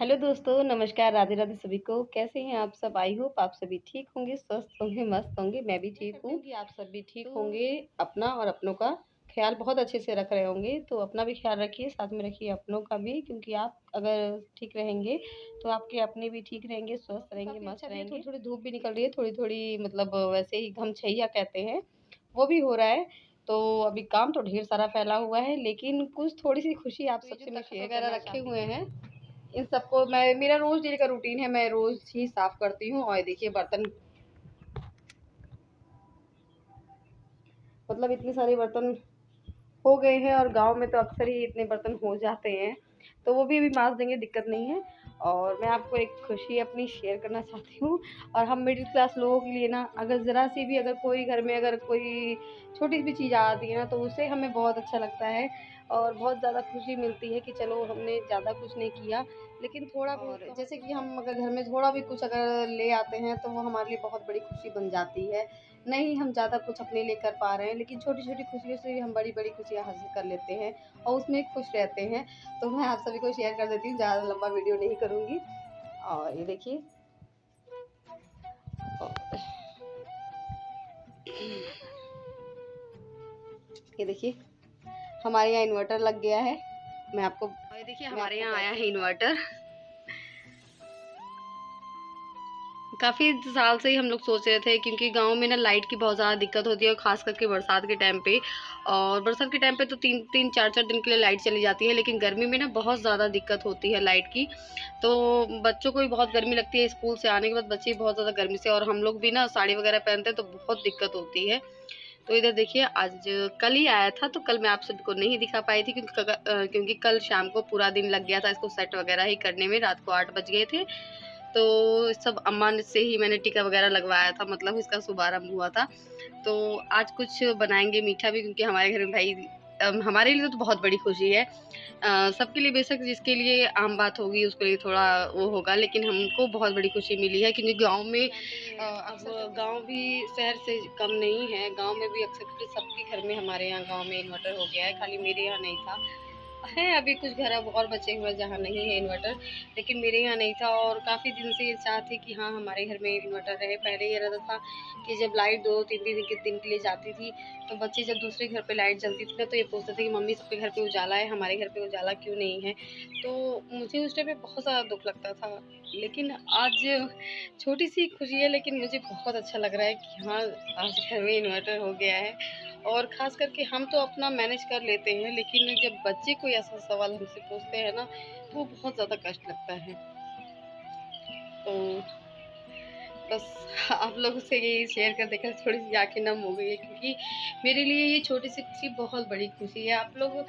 Hello दोस्तों, नमस्कार, राधे राधे सभी को। कैसे हैं आप सब? आई होप आप सभी ठीक होंगे, स्वस्थ होंगे, मस्त होंगे। मैं भी ठीक हूँ कि आप सब भी ठीक होंगे। अपना और अपनों का ख्याल बहुत अच्छे से रख रहे होंगे, तो अपना भी ख्याल रखिए, साथ में रखिए अपनों का भी, क्योंकि आप अगर ठीक रहेंगे तो आपके अपने भी ठीक रहेंगे, स्वस्थ रहेंगे, मस्त रहेंगे। थोड़ी थोड़ी धूप भी निकल रही है, थोड़ी थोड़ी मतलब वैसे ही घमछैया कहते हैं, वो भी हो रहा है। तो अभी काम तो ढेर सारा फैला हुआ है, लेकिन कुछ थोड़ी सी खुशी आप सबसे मैं शेयर वगैरह रखे हुए हैं। इन सबको मैं, मेरा रोज़ डेली का रूटीन है, मैं रोज़ ही साफ़ करती हूँ। और देखिए बर्तन, मतलब इतने सारे बर्तन हो गए हैं, और गाँव में तो अक्सर ही इतने बर्तन हो जाते हैं, तो वो भी अभी माँज देंगे, दिक्कत नहीं है। और मैं आपको एक खुशी अपनी शेयर करना चाहती हूँ। और हम मिडिल क्लास लोगों के लिए ना, अगर ज़रा सी भी, अगर कोई घर में अगर कोई छोटी-सी भी चीज़ आ जाती है ना, तो उससे हमें बहुत अच्छा लगता है और बहुत ज़्यादा खुशी मिलती है कि चलो हमने ज़्यादा कुछ नहीं किया, लेकिन थोड़ा बहुत, और जैसे कि हम अगर घर में थोड़ा भी कुछ अगर ले आते हैं, तो वो हमारे लिए बहुत बड़ी खुशी बन जाती है। नहीं हम ज़्यादा कुछ अपने लिए कर पा रहे हैं, लेकिन छोटी-छोटी खुशियों से भी हम बड़ी-बड़ी खुशियाँ हासिल कर लेते हैं और उसमें खुश रहते हैं। तो मैं आप सभी को शेयर कर देती हूँ, ज़्यादा लंबा वीडियो नहीं करूँगी। और ये देखिए, और ये देखिए हमारे यहाँ इन्वर्टर लग गया है। मैं आपको, और ये देखिए हमारे यहाँ आया है इन्वर्टर। काफ़ी साल से ही हम लोग सोच रहे थे, क्योंकि गाँव में ना लाइट की बहुत ज़्यादा दिक्कत होती है, और ख़ास करके बरसात के टाइम पे। और बरसात के टाइम पे तो 3-3 4-4 दिन के लिए लाइट चली जाती है, लेकिन गर्मी में ना बहुत ज़्यादा दिक्कत होती है लाइट की। तो बच्चों को भी बहुत गर्मी लगती है, स्कूल से आने के बाद बच्चे भी बहुत ज़्यादा गर्मी से, और हम लोग भी ना साड़ी वगैरह पहनते हैं तो बहुत दिक्कत होती है। तो इधर देखिए, आज कल ही आया था, तो कल मैं आप सभी को नहीं दिखा पाई थी, क्योंकि कल शाम को पूरा दिन लग गया था इसको सेट वगैरह ही करने में, रात को 8 बज गए थे। तो सब अम्मा से ही मैंने टीका वगैरह लगवाया था, मतलब इसका शुभारंभ हुआ था। तो आज कुछ बनाएँगे मीठा भी, क्योंकि हमारे घर में भाई हमारे लिए तो बहुत बड़ी खुशी है। सबके लिए बेशक, जिसके लिए आम बात होगी उसके लिए थोड़ा वो होगा, लेकिन हमको बहुत बड़ी खुशी मिली है, क्योंकि गाँव में अब गाँव भी शहर से कम नहीं है। गाँव में भी अक्सर करके सबके घर में, हमारे यहाँ गाँव में इन्वर्टर हो गया है, खाली मेरे यहाँ नहीं था। है अभी कुछ घर अब और बचे हुए हैं जहाँ नहीं है इन्वर्टर, लेकिन मेरे यहाँ नहीं था, और काफ़ी दिन से ये चाह थी कि हाँ, हमारे घर में इन्वर्टर रहे। पहले ये रहता था कि जब लाइट 2-3 दिन के लिए जाती थी, तो बच्चे जब दूसरे घर पे लाइट जलती थी ना, तो ये पूछते थे कि मम्मी सबके घर पे उजाला है, हमारे घर पे उजाला क्यों नहीं है? तो मुझे उस टाइम पे बहुत ज़्यादा दुःख लगता था। लेकिन आज छोटी-सी खुशी है, लेकिन मुझे बहुत अच्छा लग रहा है कि हाँ, आज घर में इन्वर्टर हो गया है। और ख़ास करके हम तो अपना मैनेज कर लेते हैं, लेकिन जब बच्चे कोई ऐसा सवाल हमसे पूछते हैं ना, तो वो बहुत ज़्यादा कष्ट लगता है। तो बस आप लोगों से यही शेयर कर देकर थोड़ी-सी आँखें नम हो गई है, क्योंकि मेरे लिए ये छोटी-सी खुशी बहुत बड़ी खुशी है। आप लोग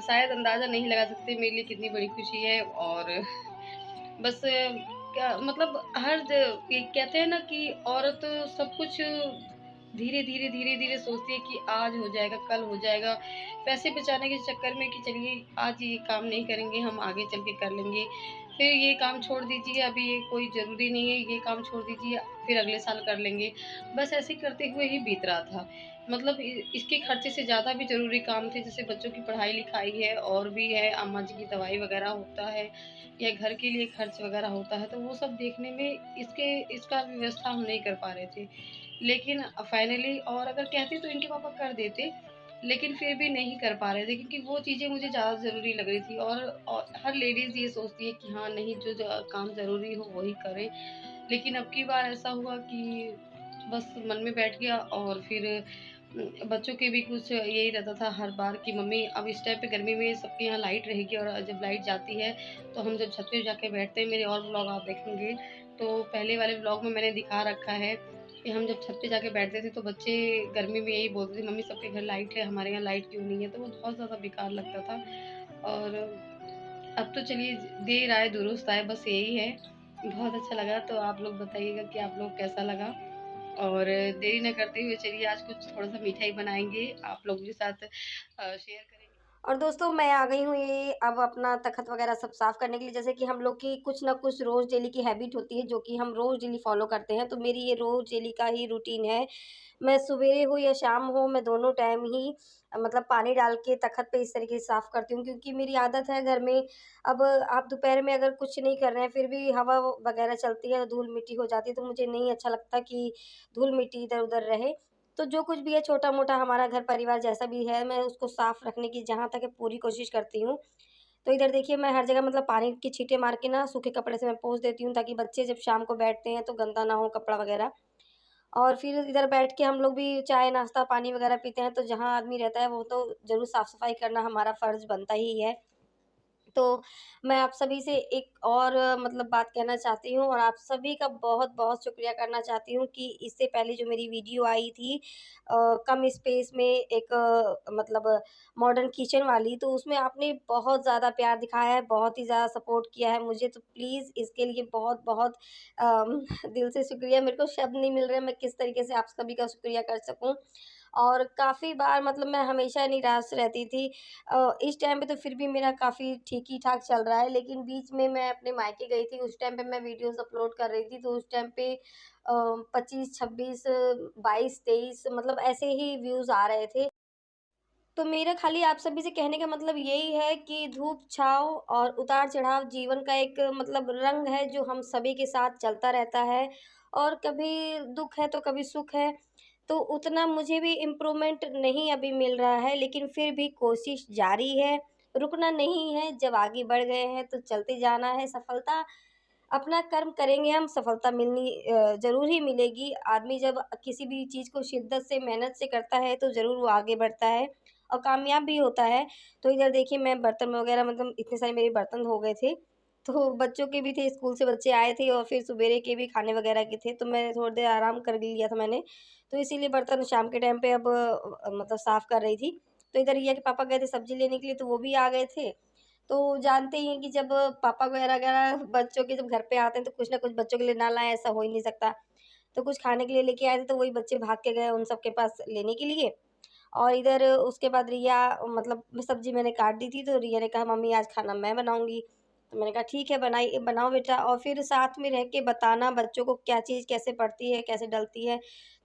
शायद अंदाज़ा नहीं लगा सकते मेरे लिए कितनी बड़ी खुशी है। और बस क्या मतलब, हर ज ये कहते हैं ना कि औरत सब कुछ धीरे-धीरे, धीरे-धीरे सोचती है कि आज हो जाएगा, कल हो जाएगा। पैसे बचाने के चक्कर में कि चलिए आज ये काम नहीं करेंगे, हम आगे चल के कर लेंगे। फिर ये काम छोड़ दीजिए, अभी ये कोई ज़रूरी नहीं है, ये काम छोड़ दीजिए, फिर अगले साल कर लेंगे। बस ऐसे करते हुए ही बीत रहा था। मतलब इसके खर्चे से ज़्यादा भी ज़रूरी काम थे, जैसे बच्चों की पढ़ाई-लिखाई है, और भी है, अम्मा जी की दवाई वगैरह होता है, या घर के लिए खर्च वगैरह होता है, तो वो सब देखने में इसका व्यवस्था हम नहीं कर पा रहे थे। लेकिन फाइनली, और अगर कहते तो इनके पापा कर देते, लेकिन फिर भी नहीं कर पा रहे थे, क्योंकि वो चीज़ें मुझे ज़्यादा ज़रूरी लग रही थी। और हर लेडीज़ ये सोचती है कि हाँ, नहीं, जो काम ज़रूरी हो वही करें। लेकिन अब की बार ऐसा हुआ कि बस मन में बैठ गया, और फिर बच्चों के भी कुछ यही रहता था हर बार कि मम्मी अब इस टाइम पे गर्मी में सबके यहाँ लाइट रहेगी, और जब लाइट जाती है तो हम जब छत पे जाके बैठते हैं, मेरे और व्लॉग आप देखेंगे तो पहले वाले व्लॉग में मैंने दिखा रखा है कि हम जब छत पे जाके बैठते थे, तो बच्चे गर्मी में यही बोलते थे, मम्मी सबके घर लाइट है, हमारे यहाँ लाइट क्यों नहीं है? तो वो बहुत ज़्यादा बेकार लगता था। और अब तो चलिए, देर आए दुरुस्त आए, बस यही है। बहुत अच्छा लगा, तो आप लोग बताइएगा कि आप लोग कैसा लगा? और देरी ना करते हुए चलिए, आज कुछ थोड़ा-सा मीठा ही बनाएँगे, आप लोगों के साथ शेयर करेंगे। और दोस्तों, मैं आ गई हूँ ये अब अपना तख़्त वग़ैरह सब साफ़ करने के लिए। जैसे कि हम लोग की कुछ ना कुछ रोज़ डेली की हैबिट होती है, जो कि हम रोज़ डेली फ़ॉलो करते हैं, तो मेरी ये रोज़ डेली का ही रूटीन है। मैं सवेरे हो या शाम हो, मैं दोनों टाइम ही मतलब पानी डाल के तख़्त पे इस तरीके से साफ़ करती हूँ, क्योंकि मेरी आदत है घर में। अब आप दोपहर में अगर कुछ नहीं कर रहे हैं, फिर भी हवा वग़ैरह चलती है, धूल-मिट्टी हो जाती है, तो मुझे नहीं अच्छा लगता कि धूल-मिट्टी इधर-उधर रहे। तो जो कुछ भी है छोटा-मोटा हमारा घर परिवार जैसा भी है, मैं उसको साफ़ रखने की जहाँ तक है पूरी कोशिश करती हूँ। तो इधर देखिए मैं हर जगह मतलब पानी की छींटे मार के ना सूखे कपड़े से मैं पोंछ देती हूँ, ताकि बच्चे जब शाम को बैठते हैं तो गंदा ना हो कपड़ा वग़ैरह। और फिर इधर बैठ के हम लोग भी चाय, नाश्ता, पानी वग़ैरह पीते हैं, तो जहाँ आदमी रहता है वो तो ज़रूर साफ़-सफ़ाई करना हमारा फ़र्ज़ बनता ही है। तो मैं आप सभी से एक और मतलब बात कहना चाहती हूँ, और आप सभी का बहुत-बहुत शुक्रिया करना चाहती हूँ कि इससे पहले जो मेरी वीडियो आई थी कम स्पेस में एक मतलब मॉडर्न किचन वाली, तो उसमें आपने बहुत ज़्यादा प्यार दिखाया है, बहुत ही ज़्यादा सपोर्ट किया है मुझे, तो प्लीज़ इसके लिए बहुत-बहुत दिल से शुक्रिया। मेरे को शब्द नहीं मिल रहे हैं, मैं किस तरीके से आप सभी का शुक्रिया कर सकूँ। और काफ़ी बार मतलब मैं हमेशा निराश रहती थी। इस टाइम पे तो फिर भी मेरा काफ़ी ठीक ही ठाक चल रहा है, लेकिन बीच में मैं अपने मायके गई थी, उस टाइम पे मैं वीडियोज़ अपलोड कर रही थी, तो उस टाइम पे 25, 26, 22, 23 मतलब ऐसे ही व्यूज़ आ रहे थे। तो मेरा खाली आप सभी से कहने का मतलब यही है कि धूप-छाँव और उतार-चढ़ाव जीवन का एक मतलब रंग है, जो हम सभी के साथ चलता रहता है, और कभी दुःख है तो कभी सुख है। तो उतना मुझे भी इम्प्रूवमेंट नहीं अभी मिल रहा है, लेकिन फिर भी कोशिश जारी है, रुकना नहीं है। जब आगे बढ़ गए हैं तो चलते जाना है। सफलता अपना कर्म करेंगे हम, सफलता मिलनी ज़रूर ही मिलेगी। आदमी जब किसी भी चीज़ को शिद्दत से, मेहनत से करता है, तो ज़रूर वो आगे बढ़ता है और कामयाब भी होता है। तो इधर देखिए मैं बर्तन वगैरह मतलब इतने सारे मेरे बर्तन हो गए थे, तो बच्चों के भी थे, स्कूल से बच्चे आए थे और फिर सवेरे के भी खाने वगैरह के थे, तो मैं थोड़ी देर आराम कर लिया था मैंने। तो इसीलिए बर्तन शाम के टाइम पे अब मतलब साफ़ कर रही थी। तो इधर रिया के पापा गए थे सब्ज़ी लेने के लिए, तो वो भी आ गए थे। तो जानते ही हैं कि जब पापा वगैरह वगैरह बच्चों के जब घर पे आते हैं, तो कुछ ना कुछ बच्चों के लिए ना लाएँ ऐसा हो ही नहीं सकता। तो कुछ खाने के लिए लेके आए थे, तो वही बच्चे भाग के गए उन सब के पास लेने के लिए। और इधर उसके बाद रिया मतलब सब्ज़ी मैंने काट दी थी, तो रिया ने कहा मम्मी आज खाना मैं बनाऊँगी। तो मैंने कहा ठीक है बनाओ बेटा, और फिर साथ में रह के बताना बच्चों को क्या चीज़ कैसे पड़ती है, कैसे डलती है।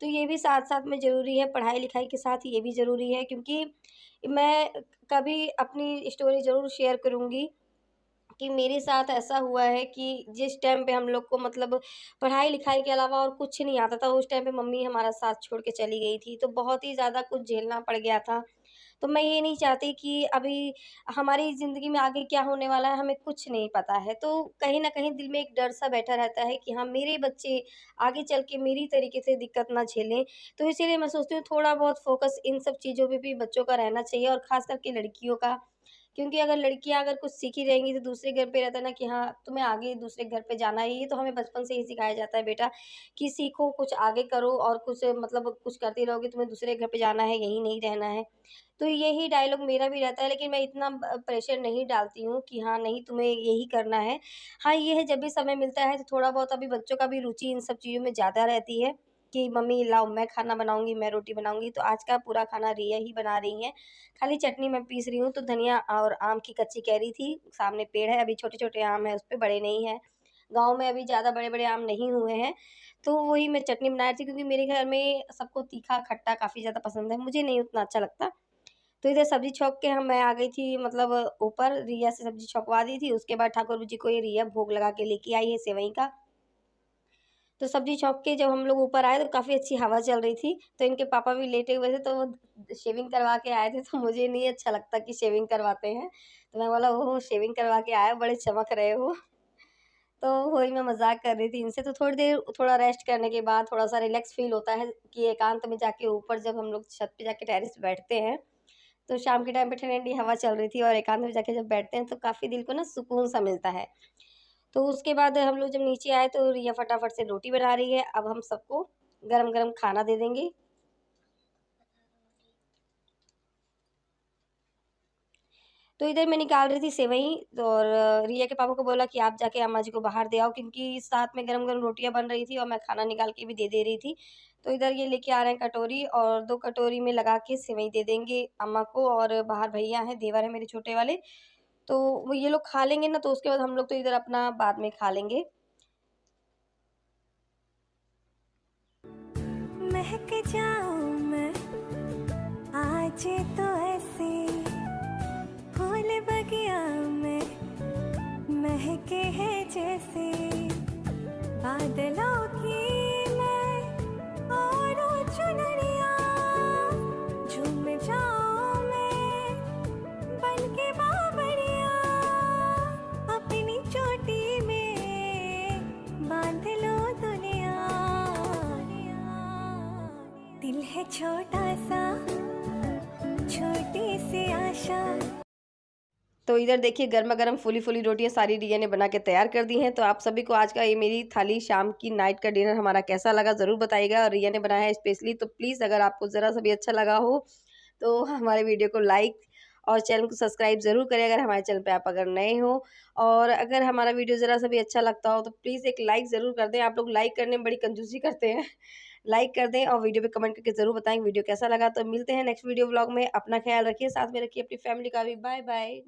तो ये भी साथ-साथ में ज़रूरी है, पढ़ाई-लिखाई के साथ ये भी ज़रूरी है, क्योंकि मैं कभी अपनी स्टोरी ज़रूर शेयर करूँगी कि मेरे साथ ऐसा हुआ है कि जिस टाइम पे हम लोग को मतलब पढ़ाई-लिखाई के अलावा और कुछ नहीं आता था, उस टाइम पे मम्मी हमारा साथ छोड़ के चली गई थी, तो बहुत ही ज़्यादा कुछ झेलना पड़ गया था। तो मैं ये नहीं चाहती कि अभी हमारी ज़िंदगी में आगे क्या होने वाला है, हमें कुछ नहीं पता है। तो कहीं न कहीं दिल में एक डर-सा बैठा रहता है कि हाँ, मेरे बच्चे आगे चल के मेरी तरीके से दिक्कत ना झेलें। तो इसीलिए मैं सोचती हूँ थोड़ा बहुत फ़ोकस इन सब चीज़ों पे भी बच्चों का रहना चाहिए, और ख़ास करके लड़कियों का। क्योंकि अगर लड़कियाँ अगर कुछ सीखी रहेंगी, तो दूसरे घर पे रहता है ना कि हाँ, तुम्हें आगे दूसरे घर पे जाना है। ये तो हमें बचपन से ही सिखाया जाता है बेटा कि सीखो, कुछ आगे करो, और कुछ मतलब कुछ करती रहोगी, तुम्हें दूसरे घर पे जाना है, यहीं नहीं रहना है। तो यही डायलॉग मेरा भी रहता है, लेकिन मैं इतना प्रेशर नहीं डालती हूँ कि हाँ, नहीं तुम्हें यही करना है। हाँ, ये है जब भी समय मिलता है तो थोड़ा बहुत अभी बच्चों का भी रुचि इन सब चीज़ों में ज़्यादा रहती है कि मम्मी लाओ मैं खाना बनाऊँगी, मैं रोटी बनाऊँगी, तो आज का पूरा खाना रिया ही बना रही हैं। खाली चटनी मैं पीस रही हूँ, तो धनिया और आम की कच्ची कैरी थी, सामने पेड़ है, अभी छोटे-छोटे आम हैं, उसपे बड़े नहीं हैं। गाँव में अभी ज़्यादा बड़े-बड़े आम नहीं हुए हैं, तो वही मैं चटनी बना रही थी, क्योंकि मेरे घर में सबको तीखा, खट्टा काफ़ी ज़्यादा पसंद है, मुझे नहीं उतना अच्छा लगता। तो इधर सब्ज़ी छौंक के हम मैं आ गई थी मतलब ऊपर, रिया से सब्ज़ी छौंकवा दी थी, उसके बाद ठाकुर जी को ये रिया भोग लगा के लेके आई है सेवई का। तो सब्ज़ी छौंक के जब हम लोग ऊपर आए, तो काफ़ी अच्छी हवा चल रही थी, तो इनके पापा भी लेटे हुए थे, तो वो शेविंग करवा के आए थे, तो मुझे नहीं अच्छा लगता कि शेविंग करवाते हैं। तो मैं बोला, "ओह! शेविंग करवा के आए हो, बड़े चमक रहे हो।" तो वही मैं मज़ाक कर रही थी इनसे। तो थोड़ी देर थोड़ा रेस्ट करने के बाद थोड़ा-सा रिलैक्स फ़ील होता है कि एकांत में जाके ऊपर जब हम लोग छत पे जाके टेरेस पे बैठते हैं, तो शाम के टाइम पे ठंडी-ठंडी हवा चल रही थी, और एकांत में जाके जब बैठते हैं तो काफ़ी दिल को ना सुकून-सा मिलता है। तो उसके बाद हम लोग जब नीचे आए, तो रिया फटाफट से रोटी बना रही है, अब हम सबको गरम-गरम खाना दे देंगे। तो इधर मैं निकाल रही थी सेवई, और रिया के पापा को बोला कि आप जाके अम्मा जी को बाहर दे आओ, क्योंकि साथ में गरम-गरम रोटियाँ बन रही थी और मैं खाना निकाल के भी दे रही थी। तो इधर ये लेके आ रहे हैं कटोरी, और 2 कटोरी में लगा के सेवई दे देंगे अम्मा को, और बाहर भैया हैं, देवर हैं मेरे छोटे वाले, तो वो ये लोग खा लेंगे ना, तो उसके बाद हम लोग तो इधर अपना बाद में खा लेंगे। महक जाऊं मैं, आ नाचे तो ऐसे फूल बगिया में महके हैं जैसे बादलों की मैं और चुनरिया, झूम जाऊं मैं बन के बाबरिया, अपनी चोटी में बांध लो दुनिया। दिल है छोटा सा, छोटी सी आशा। तो इधर देखिए गर्मा गर्म फूली फूली रोटियां सारी रिया ने बना के तैयार कर दी हैं। तो आप सभी को आज का ये मेरी थाली शाम की नाइट का डिनर हमारा कैसा लगा ज़रूर बताइएगा। और रिया ने बनाया है स्पेशली, तो प्लीज़ अगर आपको ज़रा सा भी अच्छा लगा हो तो हमारे वीडियो को लाइक और चैनल को सब्सक्राइब ज़रूर करें अगर हमारे चैनल पे आप अगर नए हो। और अगर हमारा वीडियो ज़रा सा भी अच्छा लगता हो तो प्लीज़ एक लाइक ज़रूर कर दें। आप लोग लाइक करने में बड़ी कंजूसी करते हैं। लाइक कर दें और वीडियो पे कमेंट करके ज़रूर बताएं वीडियो कैसा लगा। तो मिलते हैं नेक्स्ट वीडियो व्लॉग में। अपना ख्याल रखिए, साथ में रखिए अपनी फैमिली का भी। Bye bye.